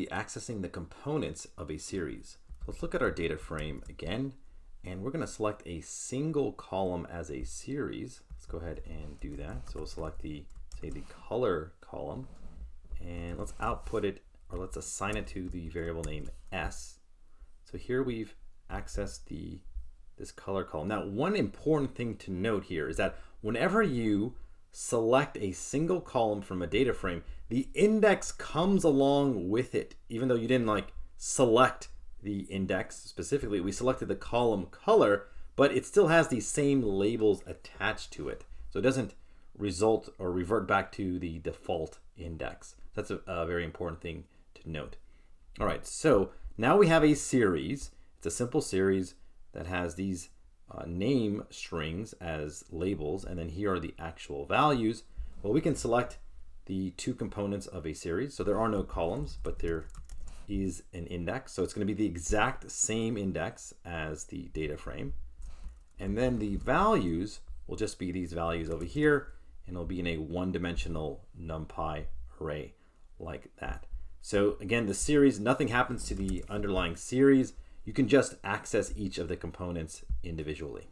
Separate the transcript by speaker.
Speaker 1: be accessing the components of a series. Let's look at our data frame again, and we're going to select a single column as a series. Let's go ahead and do that. So we'll select the color column, and let's output it, or let's assign it to the variable name S. So here we've accessed this color column. Now, one important thing to note here is that whenever you select a single column from a data frame, the index comes along with it. Even though you didn't select the index specifically, we selected the column color, but it still has these same labels attached to it. So it doesn't result or revert back to the default index. That's a very important thing to note. All right, so now we have a series. It's a simple series that has these name strings as labels, and then here are the actual values. Well, we can select the two components of a series. So there are no columns, but there is an index. So it's going to be the exact same index as the data frame. And then the values will just be these values over here, and it'll be in a one-dimensional NumPy array like that. So again, the series, nothing happens to the underlying series. You can just access each of the components individually.